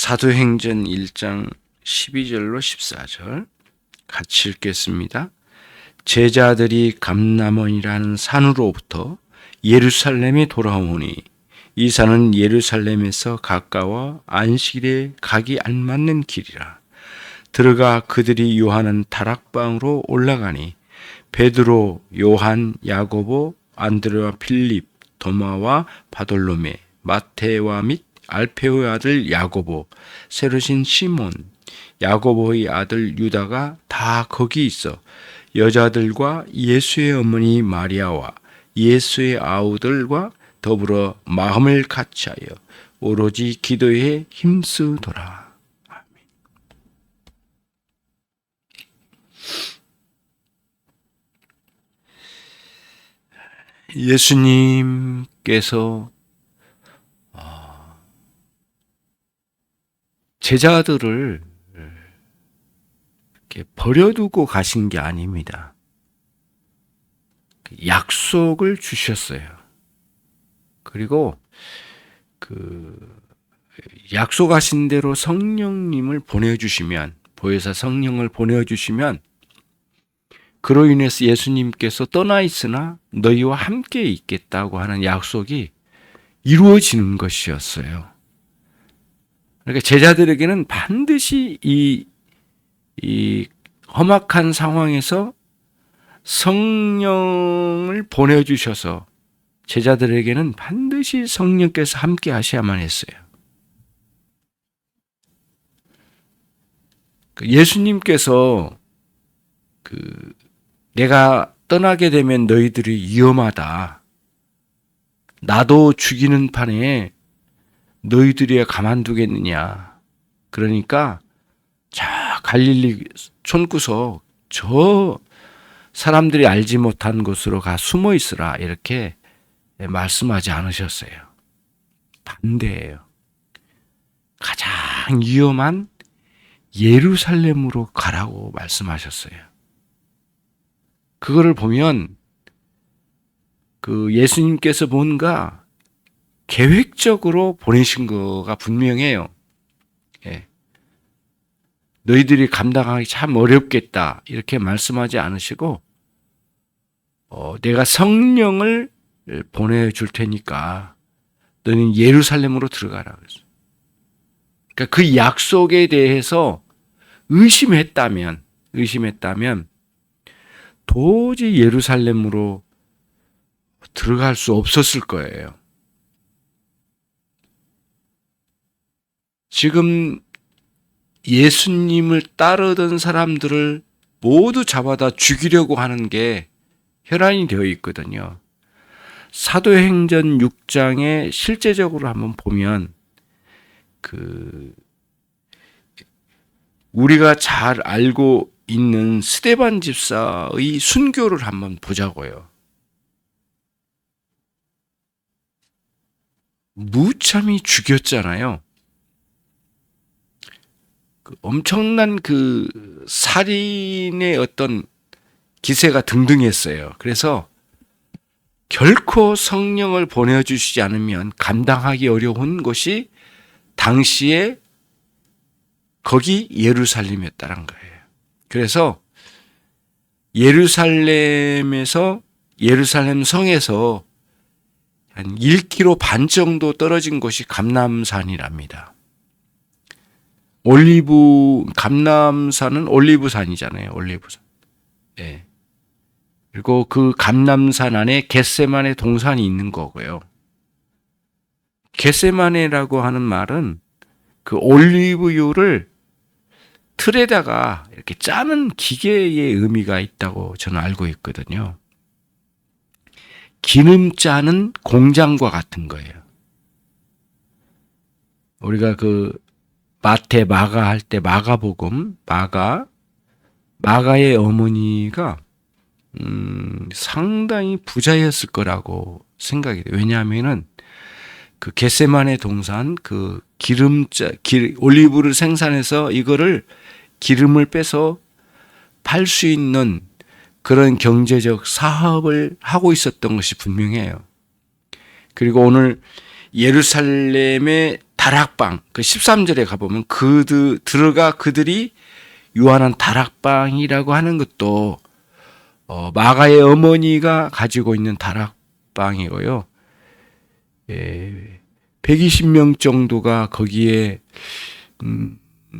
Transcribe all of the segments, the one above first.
사도행전 1장 12절로 14절 같이 읽겠습니다. 제자들이 감람원이라는 산으로부터 예루살렘에 돌아오니 이 산은 예루살렘에서 가까워 안식일에 가기 알맞는 길이라. 들어가 그들이 요하는 다락방으로 올라가니 베드로, 요한, 야고보, 안드레와 필립, 도마와 바돌로메, 마테와 및 알페오의 아들 야고보, 세르신 시몬, 야고보의 아들 유다가 다 거기 있어 여자들과 예수의 어머니 마리아와 예수의 아우들과 더불어 마음을 같이하여 오로지 기도에 힘쓰더라. 아멘. 예수님께서 제자들을 이렇게 버려두고 가신 게 아닙니다. 약속을 주셨어요. 그리고 약속하신 대로 성령님을 보내주시면, 보혜사 성령을 보내주시면 그로 인해서 예수님께서 떠나 있으나 너희와 함께 있겠다고 하는 약속이 이루어지는 것이었어요. 그러니까 제자들에게는 반드시 이 험악한 상황에서 성령을 보내주셔서 제자들에게는 반드시 성령께서 함께 하셔야만 했어요. 예수님께서 내가 떠나게 되면 너희들이 위험하다. 나도 죽이는 판에 너희들이 가만두겠느냐. 그러니까 저 갈릴리 촌구석 저 사람들이 알지 못한 곳으로 가 숨어 있으라 이렇게 말씀하지 않으셨어요. 반대예요. 가장 위험한 예루살렘으로 가라고 말씀하셨어요. 그거를 보면 예수님께서 뭔가 계획적으로 보내신 거가 분명해요. 예. 너희들이 감당하기 참 어렵겠다 이렇게 말씀하지 않으시고 내가 성령을 보내줄 테니까 너는 예루살렘으로 들어가라 그랬어요. 그러니까 그 약속에 대해서 의심했다면 도저히 예루살렘으로 들어갈 수 없었을 거예요. 지금 예수님을 따르던 사람들을 모두 잡아다 죽이려고 하는 게 혈안이 되어 있거든요. 사도행전 6장에 실제적으로 한번 보면 우리가 잘 알고 있는 스데반 집사의 순교를 한번 보자고요. 무참히 죽였잖아요. 엄청난 살인의 어떤 기세가 등등했어요. 그래서 결코 성령을 보내주시지 않으면 감당하기 어려운 것이 당시에 거기 예루살렘이었다는 거예요. 그래서 예루살렘 성에서 한 1km 반 정도 떨어진 곳이 감람산이랍니다. 감람산은 올리브산이잖아요. 올리브산. 네. 그리고 그 감람산 안에 겟세마네 동산이 있는 거고요. 겟세마네라고 하는 말은 그 올리브유를 틀에다가 이렇게 짜는 기계의 의미가 있다고 저는 알고 있거든요. 기름 짜는 공장과 같은 거예요. 우리가 마태 마가 할 때 마가복음 마가의 어머니가 상당히 부자였을 거라고 생각이 돼요. 왜냐하면은 겟세마네 동산 올리브를 생산해서 이거를 기름을 빼서 팔 수 있는 그런 경제적 사업을 하고 있었던 것이 분명해요. 그리고 오늘 예루살렘의 다락방, 그 13절에 가보면 그들이 요한한 다락방이라고 하는 것도 마가의 어머니가 가지고 있는 다락방이고요. 120명 정도가 거기에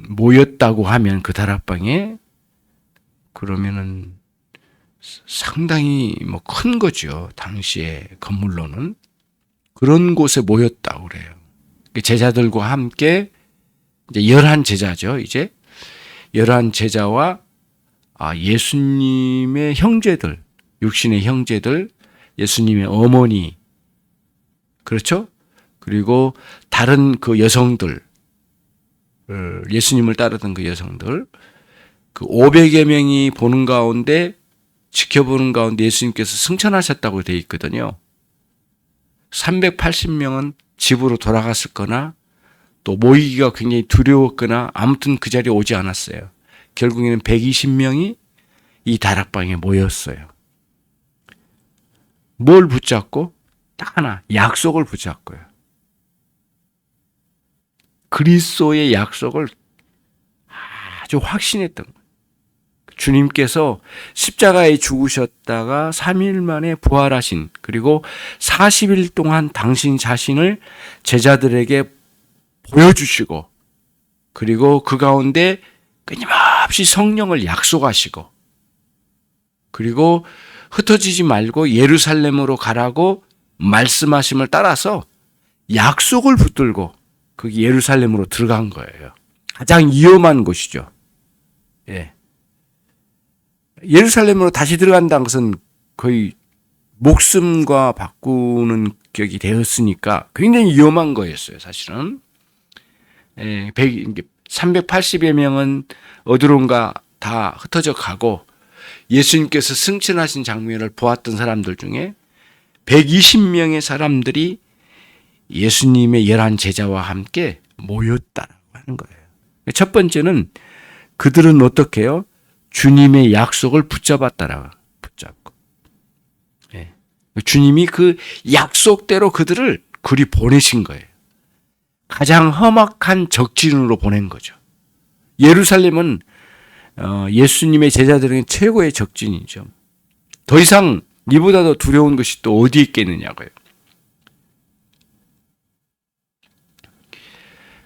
모였다고 하면 그 다락방에 그러면은 상당히 큰 거죠. 당시의 건물로는. 그런 곳에 모였다고 그래요. 제자들과 함께 이제 11제자죠. 이제 11제자와 예수님의 형제들, 육신의 형제들, 예수님의 어머니, 그렇죠? 그리고 다른 그 여성들, 예수님을 따르던 그 여성들, 그 500여 명이 보는 가운데, 지켜보는 가운데 예수님께서 승천하셨다고 되어 있거든요. 380명은 집으로 돌아갔을 거나 또 모이기가 굉장히 두려웠거나 아무튼 그 자리에 오지 않았어요. 결국에는 120명이 이 다락방에 모였어요. 뭘 붙잡고? 딱 하나, 약속을 붙잡고요. 그리스도의 약속을 아주 확신했던 거예요. 주님께서 십자가에 죽으셨다가 3일 만에 부활하신, 그리고 40일 동안 당신 자신을 제자들에게 보여주시고, 그리고 그 가운데 끊임없이 성령을 약속하시고, 그리고 흩어지지 말고 예루살렘으로 가라고 말씀하심을 따라서 약속을 붙들고 거기 예루살렘으로 들어간 거예요. 가장 위험한 곳이죠. 예. 예루살렘으로 다시 들어간다는 것은 거의 목숨과 바꾸는 격이 되었으니까 굉장히 위험한 거였어요, 사실은. 380여 명은 어디론가 다 흩어져 가고 예수님께서 승천하신 장면을 보았던 사람들 중에 120명의 사람들이 예수님의 11제자와 함께 모였다고 하는 거예요. 첫 번째는 그들은 어떻게 해요? 주님의 약속을 붙잡았다라고. 붙잡고. 예. 주님이 그 약속대로 그들을 그리 보내신 거예요. 가장 험악한 적진으로 보낸 거죠. 예루살렘은 예수님의 제자들에게 최고의 적진이죠. 더 이상 이보다 더 두려운 것이 또 어디 있겠느냐고요.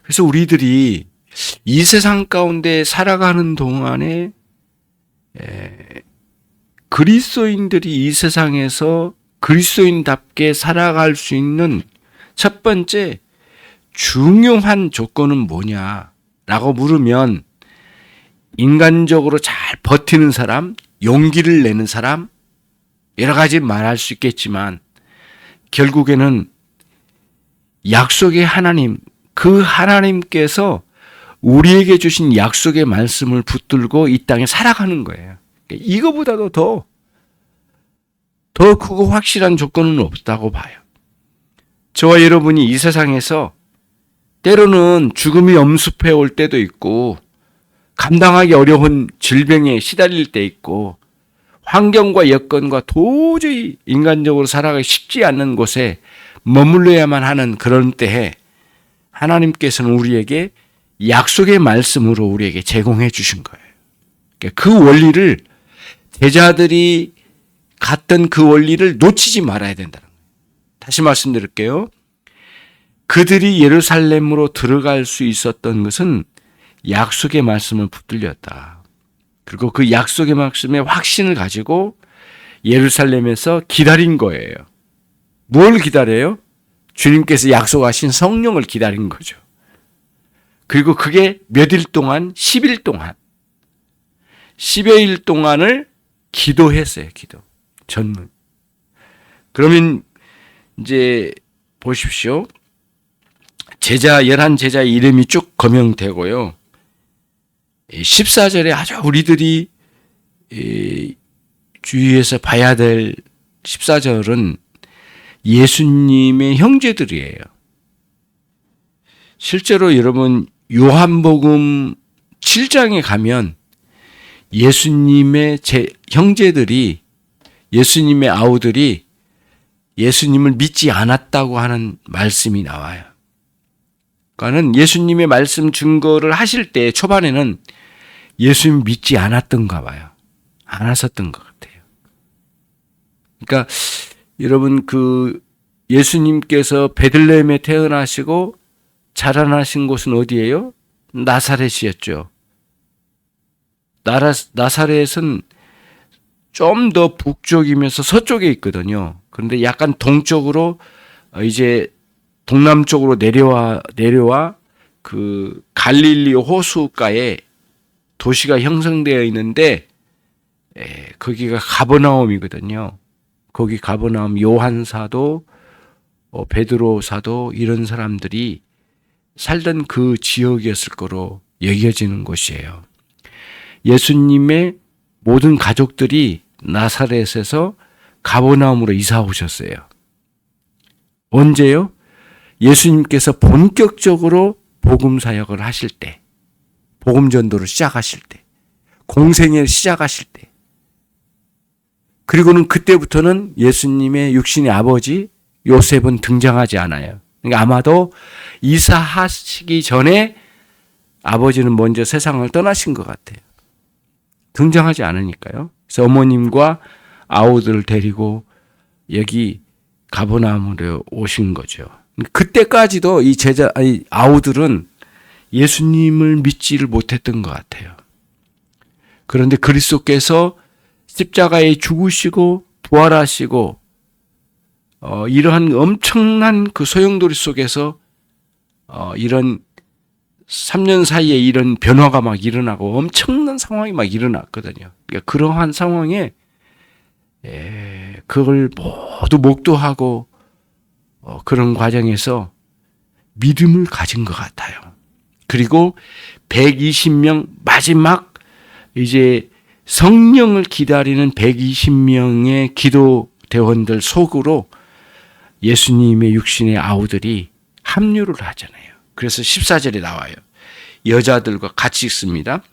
그래서 우리들이 이 세상 가운데 살아가는 동안에 그리스도인들이 이 세상에서 그리스도인답게 살아갈 수 있는 첫 번째 중요한 조건은 뭐냐라고 물으면 인간적으로 잘 버티는 사람, 용기를 내는 사람, 여러 가지 말할 수 있겠지만 결국에는 약속의 하나님, 그 하나님께서 우리에게 주신 약속의 말씀을 붙들고 이 땅에 살아가는 거예요. 이거보다도 더 크고 확실한 조건은 없다고 봐요. 저와 여러분이 이 세상에서 때로는 죽음이 엄습해 올 때도 있고 감당하기 어려운 질병에 시달릴 때 있고 환경과 여건과 도저히 인간적으로 살아가기 쉽지 않는 곳에 머물러야만 하는 그런 때에 하나님께서는 우리에게 약속의 말씀으로 우리에게 제공해 주신 거예요. 그 원리를 제자들이 갔던 그 원리를 놓치지 말아야 된다는 거예요. 다시 말씀드릴게요. 그들이 예루살렘으로 들어갈 수 있었던 것은 약속의 말씀을 붙들렸다. 그리고 그 약속의 말씀에 확신을 가지고 예루살렘에서 기다린 거예요. 뭘 기다려요? 주님께서 약속하신 성령을 기다린 거죠. 그리고 그게 몇 일 동안? 10일 동안. 10여 일 동안을 기도했어요. 기도. 전문. 그러면 이제 보십시오. 11제자 이름이 쭉 거명되고요. 14절에 아주 우리들이 주위에서 봐야 될 14절은 예수님의 형제들이에요. 실제로 여러분 요한복음 7장에 가면 예수님의 형제들이, 예수님의 아우들이 예수님을 믿지 않았다고 하는 말씀이 나와요. 그러니까는 예수님의 말씀 증거를 하실 때 초반에는 예수님 믿지 않았던가 봐요. 않았었던 것 같아요. 그러니까 여러분 예수님께서 베들레헴에 태어나시고 자라나신 곳은 어디예요? 나사렛이었죠. 나사렛은 좀 더 북쪽이면서 서쪽에 있거든요. 그런데 약간 동쪽으로 이제 동남쪽으로 내려와 그 갈릴리 호수가에 도시가 형성되어 있는데 거기가 가버나움이거든요. 거기 가버나움 요한 사도, 베드로 사도 이런 사람들이 살던 그 지역이었을 거로 여겨지는 곳이에요. 예수님의 모든 가족들이 나사렛에서 가버나움으로 이사 오셨어요. 언제요? 예수님께서 본격적으로 복음 사역을 하실 때, 복음 전도를 시작하실 때, 공생애를 시작하실 때, 그리고는 그때부터는 예수님의 육신의 아버지 요셉은 등장하지 않아요. 그러니까 아마도 이사하시기 전에 아버지는 먼저 세상을 떠나신 것 같아요. 등장하지 않으니까요. 그래서 어머님과 아우들을 데리고 여기 가버나움으로 오신 거죠. 그때까지도 아우들은 예수님을 믿지를 못했던 것 같아요. 그런데 그리스도께서 십자가에 죽으시고 부활하시고 이러한 엄청난 그 소용돌이 속에서 이런 3년 사이에 이런 변화가 막 일어나고 엄청난 상황이 막 일어났거든요. 그러니까 그러한 상황에 그걸 모두 목도하고 그런 과정에서 믿음을 가진 것 같아요. 그리고 120명 마지막 이제 성령을 기다리는 120명의 기도 대원들 속으로 예수님의 육신의 아우들이 합류를 하잖아요. 그래서 14절에 나와요. 여자들과 같이 있습니다.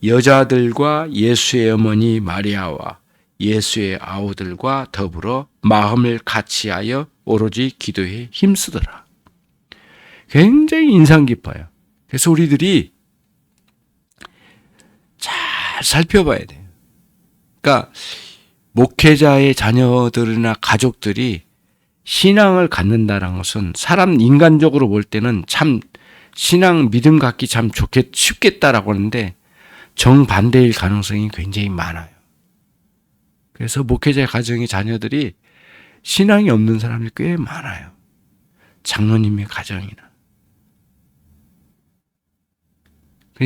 여자들과 예수의 어머니 마리아와 예수의 아우들과 더불어 마음을 같이하여 오로지 기도에 힘쓰더라. 굉장히 인상 깊어요. 그래서 우리들이 잘 살펴봐야 돼요. 그러니까 목회자의 자녀들이나 가족들이 신앙을 갖는다는 것은 인간적으로 볼 때는 참 신앙 믿음 갖기 참 쉽겠다라고 하는데 정반대일 가능성이 굉장히 많아요. 그래서 목회자의 가정의 자녀들이 신앙이 없는 사람이 꽤 많아요. 장로님의 가정이나.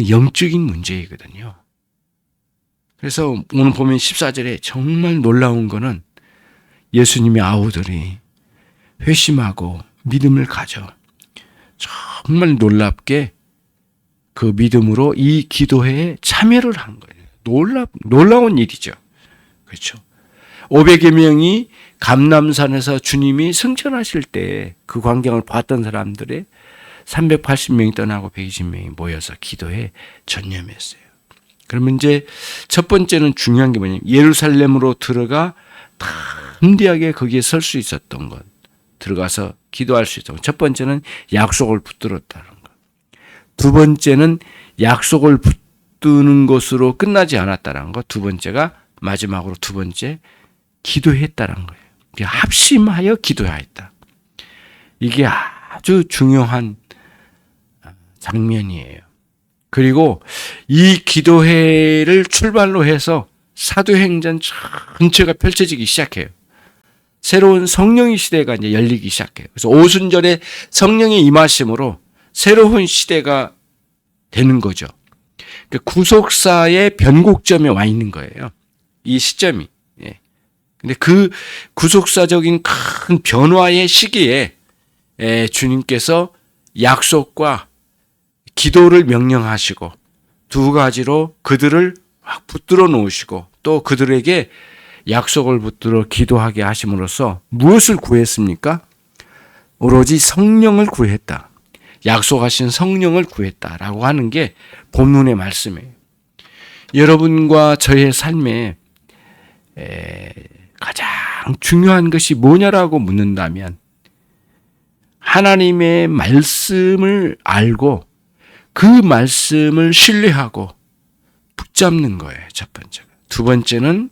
영적인 문제이거든요. 그래서 오늘 보면 14절에 정말 놀라운 거는 예수님의 아우들이 회심하고 믿음을 가져 정말 놀랍게 그 믿음으로 이 기도회에 참여를 한 거예요. 놀라운 일이죠. 그렇죠. 500여 명이 감람산에서 주님이 승천하실 때 그 광경을 봤던 사람들의 380명이 떠나고 120명이 모여서 기도에 전념했어요. 그러면 이제 첫 번째는 중요한 게 뭐냐면 예루살렘으로 들어가 담대하게 거기에 설 수 있었던 것. 들어가서 기도할 수 있었던 것. 첫 번째는 약속을 붙들었다는 것. 두 번째는 약속을 붙드는 것으로 끝나지 않았다는 것. 두 번째가 마지막으로 두 번째 기도했다는 거예요. 합심하여 기도하였다. 이게 아주 중요한 장면이에요. 그리고 이 기도회를 출발로 해서 사도행전 전체가 펼쳐지기 시작해요. 새로운 성령의 시대가 이제 열리기 시작해요. 그래서 오순절에 성령의 임하심으로 새로운 시대가 되는 거죠. 구속사의 변곡점에 와 있는 거예요. 이 시점이. 근데 그 구속사적인 큰 변화의 시기에 주님께서 약속과 기도를 명령하시고 두 가지로 그들을 확 붙들어 놓으시고 또 그들에게 약속을 붙들어 기도하게 하심으로써 무엇을 구했습니까? 오로지 성령을 구했다. 약속하신 성령을 구했다라고 하는 게 본문의 말씀이에요. 여러분과 저의 삶에 가장 중요한 것이 뭐냐라고 묻는다면 하나님의 말씀을 알고 그 말씀을 신뢰하고 붙잡는 거예요. 첫 번째가. 두 번째는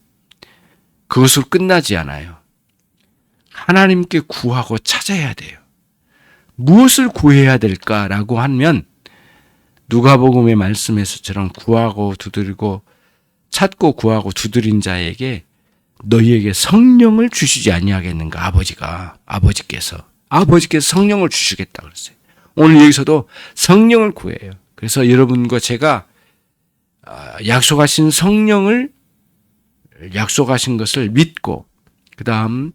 그것으로 끝나지 않아요. 하나님께 구하고 찾아야 돼요. 무엇을 구해야 될까라고 하면 누가복음의 말씀에서처럼 구하고 두드리고 찾고 구하고 두드린 자에게 너희에게 성령을 주시지 아니하겠는가. 아버지께서 성령을 주시겠다 그랬어요. 오늘 여기서도 성령을 구해요. 그래서 여러분과 제가 약속하신 성령을 약속하신 것을 믿고 그 다음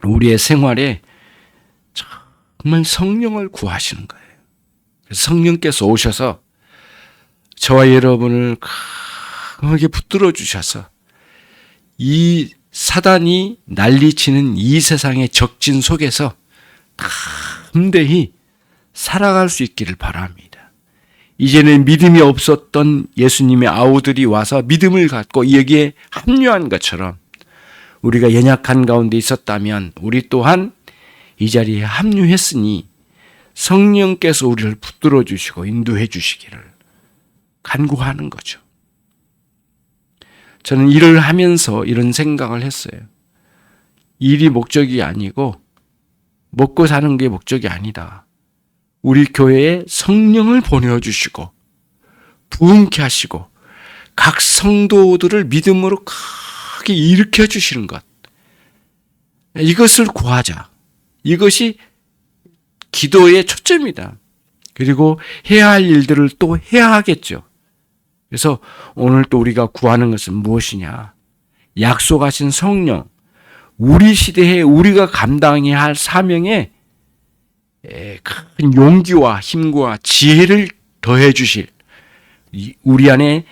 우리의 생활에 정말 성령을 구하시는 거예요. 그래서 성령께서 오셔서 저와 여러분을 강하게 붙들어 주셔서 이 사단이 난리치는 이 세상의 적진 속에서 담대히 살아갈 수 있기를 바랍니다. 이제는 믿음이 없었던 예수님의 아우들이 와서 믿음을 갖고 여기에 합류한 것처럼 우리가 연약한 가운데 있었다면 우리 또한 이 자리에 합류했으니 성령께서 우리를 붙들어 주시고 인도해 주시기를 간구하는 거죠. 저는 일을 하면서 이런 생각을 했어요. 일이 목적이 아니고 먹고 사는 게 목적이 아니다. 우리 교회에 성령을 보내주시고 부흥케 하시고 각 성도들을 믿음으로 크게 일으켜 주시는 것. 이것을 구하자. 이것이 기도의 초점이다. 그리고 해야 할 일들을 또 해야 하겠죠. 그래서 오늘 또 우리가 구하는 것은 무엇이냐? 약속하신 성령, 우리 시대에 우리가 감당해야 할 사명에 큰 용기와 힘과 지혜를 더해 주실 우리 안에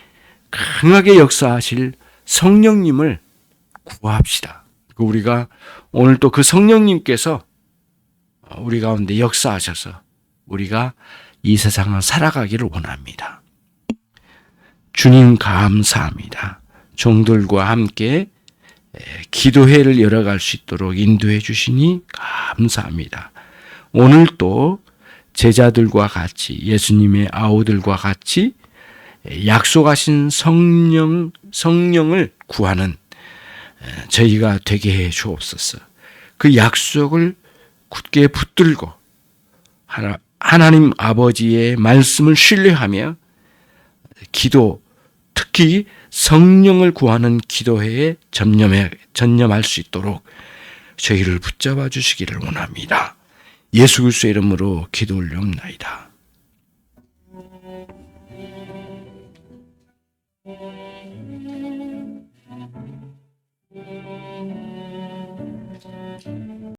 강하게 역사하실 성령님을 구합시다. 우리가 오늘 또 그 성령님께서 우리 가운데 역사하셔서 우리가 이 세상을 살아가기를 원합니다. 주님 감사합니다. 종들과 함께 기도회를 열어갈 수 있도록 인도해 주시니 감사합니다. 오늘 또 제자들과 같이 예수님의 아우들과 같이 약속하신 성령을 구하는 저희가 되게 해 주옵소서. 그 약속을 굳게 붙들고 하나님 아버지의 말씀을 신뢰하며 기도, 특히 성령을 구하는 기도회에 전념할 수 있도록 저희를 붙잡아 주시기를 원합니다. 예수 그리스도의 이름으로 기도 올려옵나이다.